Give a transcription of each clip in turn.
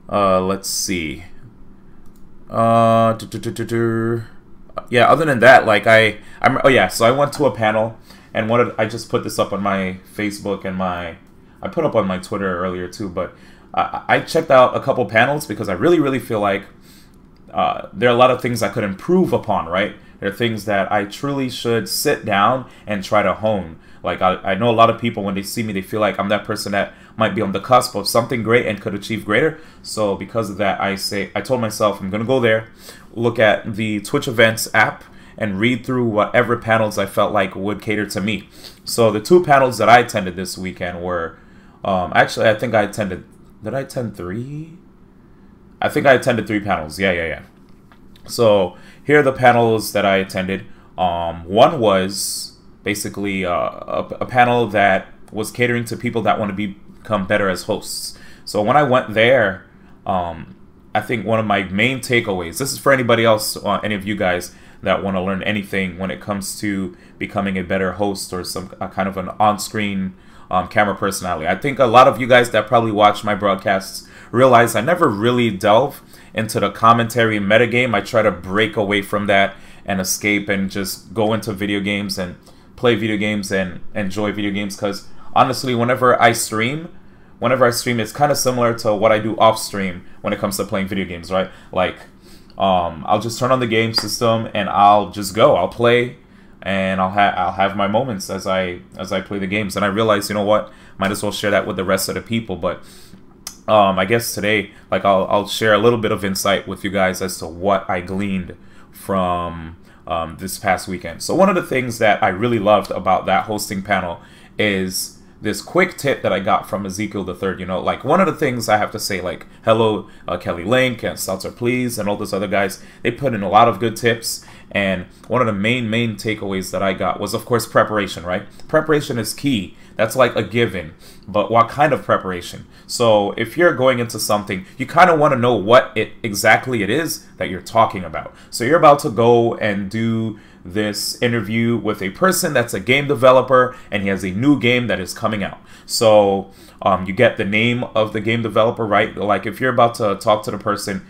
Let's see. Yeah, other than that, like oh yeah, so I went to a panel and I just put this up on my Facebook and I put up on my Twitter earlier too, but I checked out a couple panels because I really feel like there are a lot of things I could improve upon, right? There are things that I truly should sit down and try to hone. Like, I know a lot of people, when they see me, they feel like I'm that person that might be on the cusp of something great and could achieve greater. So because of that, I told myself I'm going to go there, look at the Twitch events app, and read through whatever panels I felt like would cater to me. So the two panels that I attended this weekend were, actually, I think I attended, did I attend 3? I think I attended 3 panels. Yeah. So here are the panels that I attended. One was basically a panel that was catering to people that want to become better as hosts. So when I went there, I think one of my main takeaways, this is for anybody else, any of you guys that want to learn anything when it comes to becoming a better host or some kind of an on-screen camera personality. I think a lot of you guys that probably watch my broadcasts realize I never really delve into the commentary and metagame. I try to break away from that and escape and just go into video games and play video games and enjoy video games, because honestly, whenever I stream, it's kind of similar to what I do off stream when it comes to playing video games, right? Like, I'll just turn on the game system and I'll just go. I'll play and I'll have my moments as I play the games. And I realize, you know what, might as well share that with the rest of the people. But I guess today, like, I'll share a little bit of insight with you guys as to what I gleaned from this past weekend. So one of the things that I really loved about that hosting panel is this quick tip that I got from Ezekiel III. You know, like, one of the things I have to say, like, hello, Kelly Link and Seltzer Please and all those other guys, they put in a lot of good tips. And one of the main takeaways that I got was, of course, preparation, right? Preparation is key. That's like a given. But what kind of preparation? So if you're going into something, you kind of want to know what exactly it is that you're talking about. So you're about to go and do this interview with a person that's a game developer and he has a new game that is coming out. So you get the name of the game developer, right? Like, if you're about to talk to the person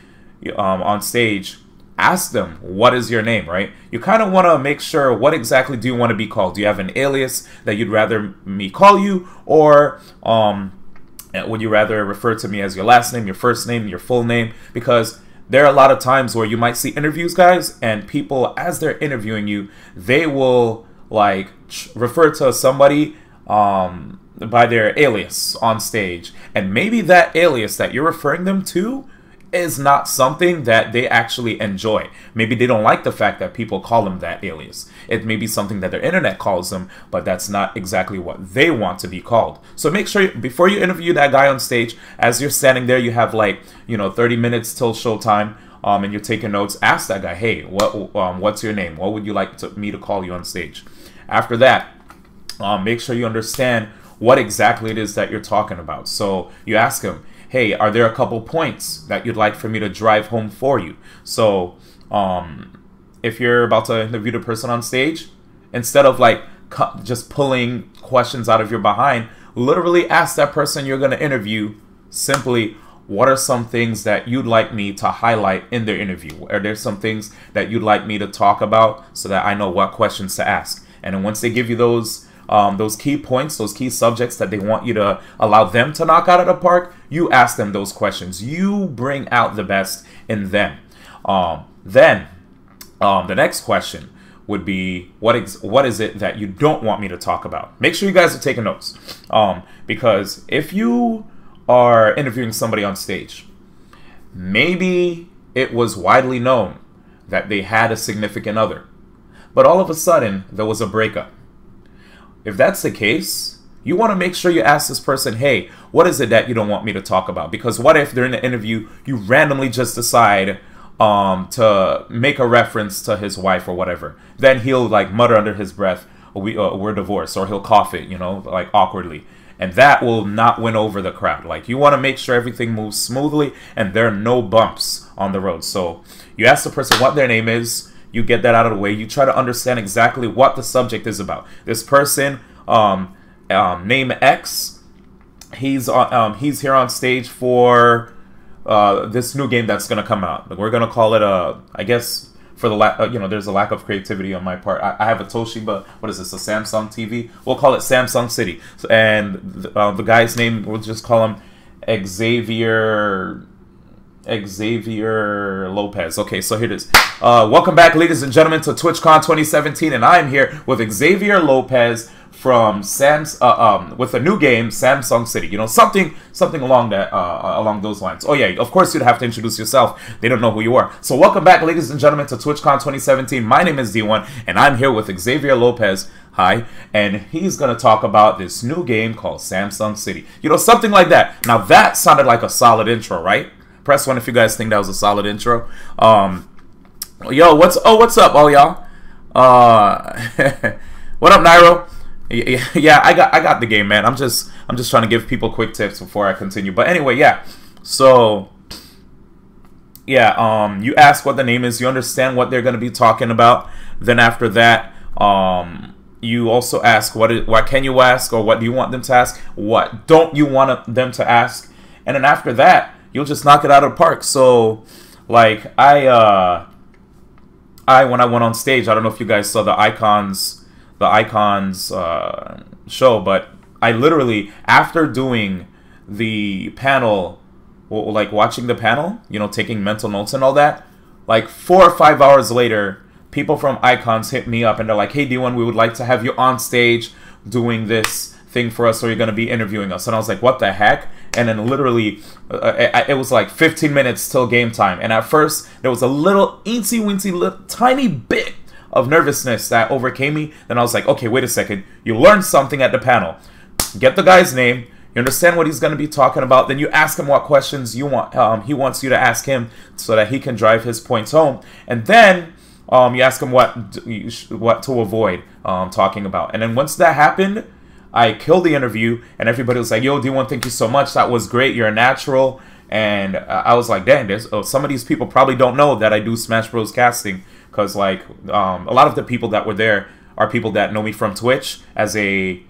on stage, ask them, what is your name, right? You kind of want to make sure, what exactly do you want to be called? Do you have an alias that you'd rather me call you? Or would you rather refer to me as your last name, your first name, your full name? Because there are a lot of times where you might see interviews, guys, and people, as they're interviewing you, they will, like, refer to somebody by their alias on stage. And maybe that alias that you're referring them to is not something that they actually enjoy. Maybe they don't like the fact that people call them that alias. It may be something that their internet calls them, but that's not exactly what they want to be called. So make sure, before you interview that guy on stage, as you're standing there, you have, like, 30 minutes till showtime, and you're taking notes, ask that guy, hey, what's your name? What would you like me to call you on stage? After that, make sure you understand what exactly it is that you're talking about. So you ask him, hey, are there a couple points that you'd like for me to drive home for you? So if you're about to interview the person on stage, instead of, like, just pulling questions out of your behind, literally ask that person you're going to interview simply, what are some things that you'd like me to highlight in their interview? Are there some things that you'd like me to talk about so that I know what questions to ask? And then once they give you those key points, those key subjects that they want you to allow them to knock out of the park, you ask them those questions. You bring out the best in them. Then the next question would be, what is it that you don't want me to talk about? Make sure you guys are taking notes, because if you are interviewing somebody on stage, maybe it was widely known that they had a significant other, but all of a sudden there was a breakup. If that's the case, you want to make sure you ask this person, hey, what is it that you don't want me to talk about? Because what if during the interview you randomly just decide to make a reference to his wife or whatever? Then he'll, like, mutter under his breath, we're divorced, or he'll cough it, like, awkwardly. And that will not win over the crowd. Like, you want to make sure everything moves smoothly and there are no bumps on the road. So you ask the person what their name is. You get that out of the way. You try to understand exactly what the subject is about. This person, name X, he's here on stage for this new game that's gonna come out. We're gonna call it I guess for the you know, there's a lack of creativity on my part. I have a Toshiba. What is this? A Samsung TV. We'll call it Samsung City. And the guy's name, we'll just call him Xavier Lopez. Okay, so here it is. Welcome back, ladies and gentlemen, to TwitchCon 2017, and I'm here with Xavier Lopez from with a new game, Samsung City. You know, something along that along those lines. Oh yeah, of course you'd have to introduce yourself. They don't know who you are. So welcome back, ladies and gentlemen, to TwitchCon 2017. My name is D1, and I'm here with Xavier Lopez. Hi, and he's gonna talk about this new game called Samsung City. You know, something like that. Now that sounded like a solid intro, right? Press 1 if you guys think that was a solid intro. Yo, what's up, all y'all? What up, Nairo? Yeah, I got the game, man. I'm just trying to give people quick tips before I continue. But anyway, yeah. So yeah, you ask what the name is, you understand what they're gonna be talking about. Then after that, you also ask what can you ask, or what do you want them to ask? What don't you want them to ask? And then after that, you'll just knock it out of the park. So, like, when I went on stage, I don't know if you guys saw the Icons show, but I literally, after doing the panel, like watching the panel, you know, taking mental notes and all that, like 4 or 5 hours later, people from Icons hit me up and they're like, hey D1, we would like to have you on stage doing this thing for us, or you're going to be interviewing us. And I was like, what the heck? And then literally, it was like 15 minutes till game time. And at first, there was a little teensy-weensy, tiny bit of nervousness that overcame me. Then I was like, okay, wait a second. You learned something at the panel. Get the guy's name. You understand what he's going to be talking about. Then you ask him what questions you want. He wants you to ask him so that he can drive his points home. And then you ask him what to avoid talking about. And then once that happened, I killed the interview, and everybody was like, yo, D1, thank you so much. That was great. You're a natural. And I was like, dang, some of these people probably don't know that I do Smash Bros. Casting, because, like, a lot of the people that were there are people that know me from Twitch as a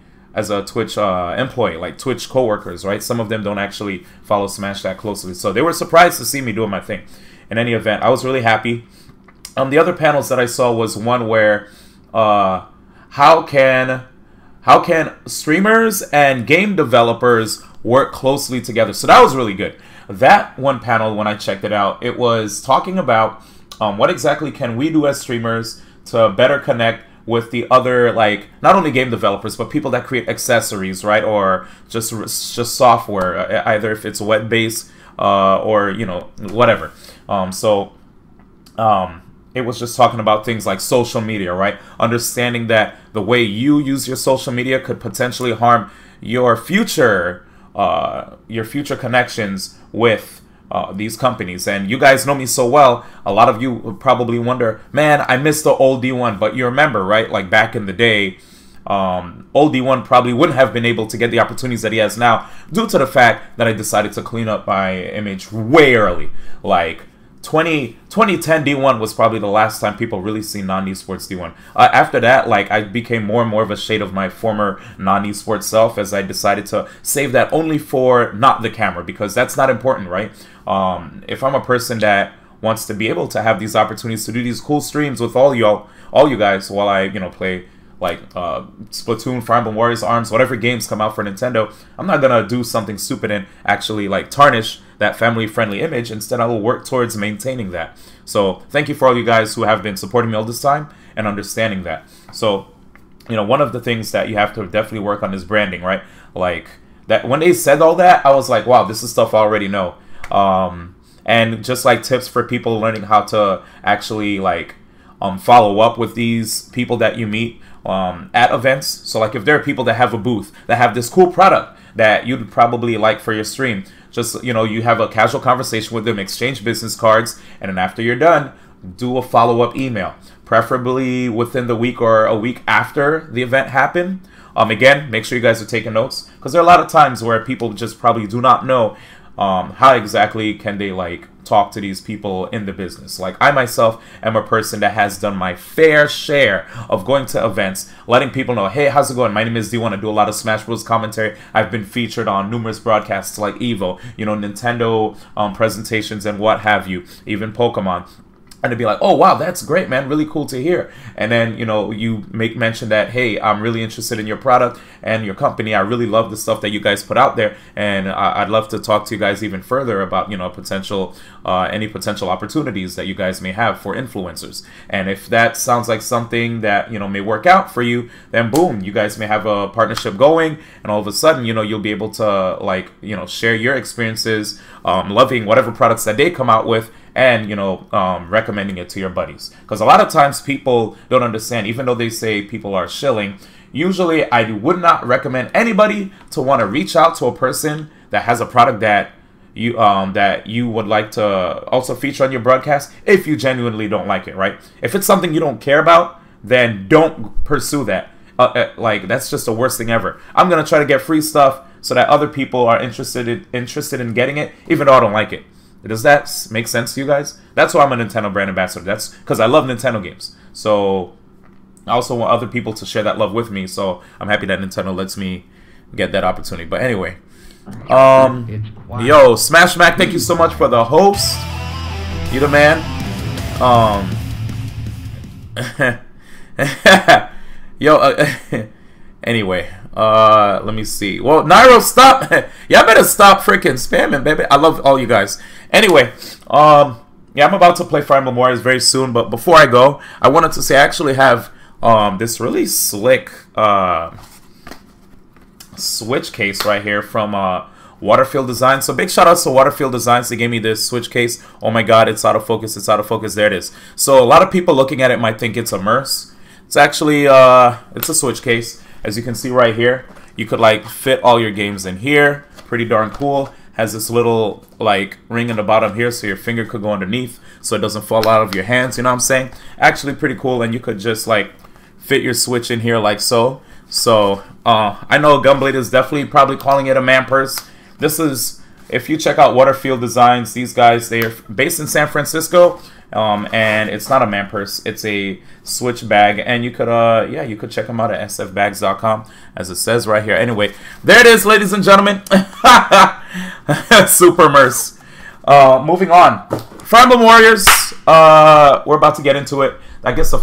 Twitch employee, like Twitch coworkers, right? Some of them don't actually follow Smash that closely. So they were surprised to see me doing my thing. In any event, I was really happy. The other panels that I saw was one where how can streamers and game developers work closely together? So that was really good. That one panel, when I checked it out, it was talking about what exactly can we do as streamers to better connect with the other, like, not only game developers, but people that create accessories, right? Or just software, either if it's web-based or, you know, whatever. It was just talking about things like social media, right? Understanding that the way you use your social media could potentially harm your future connections with these companies. And you guys know me so well. A lot of you would probably wonder, man, I miss the old D1. But you remember, right? Like back in the day, old D1 probably wouldn't have been able to get the opportunities that he has now due to the fact that I decided to clean up my image way early. Like 2010 D1 was probably the last time people really seen non-esports D1. After that, like, I became more and more of a shade of my former non-esports self, as I decided to save that only for not the camera, because that's not important, right? If I'm a person that wants to be able to have these opportunities to do these cool streams with all you guys, while I, you know, play like Splatoon, Fire Emblem Warriors, ARMS, whatever games come out for Nintendo, I'm not gonna do something stupid and actually like tarnish that family-friendly image. Instead, I will work towards maintaining that. So thank you for all you guys who have been supporting me all this time and understanding that. So, you know, one of the things that you have to definitely work on is branding, right? Like, that when they said all that, I was like, wow, this is stuff I already know. And just like tips for people learning how to actually like follow up with these people that you meet at events. So like if there are people that have a booth that have this cool product that you'd probably like for your stream, just, you know, you have a casual conversation with them, exchange business cards, and then after you're done, do a follow-up email, preferably within the week or a week after the event happened. Again, make sure you guys are taking notes, because there are a lot of times where people just probably do not know how exactly can they like talk to these people in the business. Like, I myself am a person that has done my fair share of going to events, letting people know, hey, how's it going? My name is D1. I do a lot of Smash Bros. Commentary. I've been featured on numerous broadcasts like EVO, you know, Nintendo presentations and what have you, even Pokemon. And to be like, oh, wow, that's great, man. Really cool to hear. And then, you know, you make mention that, hey, I'm really interested in your product and your company. I really love the stuff that you guys put out there. And I'd love to talk to you guys even further about, you know, potential, any potential opportunities that you guys may have for influencers. And if that sounds like something that, you know, may work out for you, then boom, you guys may have a partnership going. And all of a sudden, you know, you'll be able to, like, you know, share your experiences, loving whatever products that they come out with, and, you know, recommending it to your buddies. Because a lot of times people don't understand, even though they say people are shilling, usually I would not recommend anybody to want to reach out to a person that has a product that you would like to also feature on your broadcast if you genuinely don't like it, right? If it's something you don't care about, then don't pursue that. Like, that's just the worst thing ever. I'm going to try to get free stuff so that other people are interested in getting it, even though I don't like it. Does that make sense to you guys? That's why I'm a Nintendo brand ambassador. That's because I love Nintendo games. So I also want other people to share that love with me. So I'm happy that Nintendo lets me get that opportunity. But anyway, yo, Smash Mac, thank you so much for the host. You the man. Yo, anyway, let me see. Well, Nairo, stop. Y'all better stop freaking spamming, baby. I love all you guys. Anyway, yeah, I'm about to play Fire Emblem Warriors very soon, but before I go, I wanted to say I actually have this really slick Switch case right here from Waterfield Designs. So big shout outs to Waterfield Designs. They gave me this Switch case. Oh my god, it's out of focus. It's out of focus. There it is. So a lot of people looking at it might think it's a Merce. It's actually it's a Switch case. As you can see right here, you could like fit all your games in here. Pretty darn cool. Has this little like ring in the bottom here so your finger could go underneath so it doesn't fall out of your hands, you know what I'm saying? Actually pretty cool, and you could just like fit your Switch in here like so. So I know Gunblade is definitely probably calling it a man purse. This is, if you check out Waterfield Designs, these guys, they're based in San Francisco. And it's not a man purse, it's a Switch bag, and you could yeah, you could check them out at sfbags.com, as it says right here. Anyway, there it is, ladies and gentlemen. Super Merce. Moving on, Fire Emblem Warriors. We're about to get into it. I guess the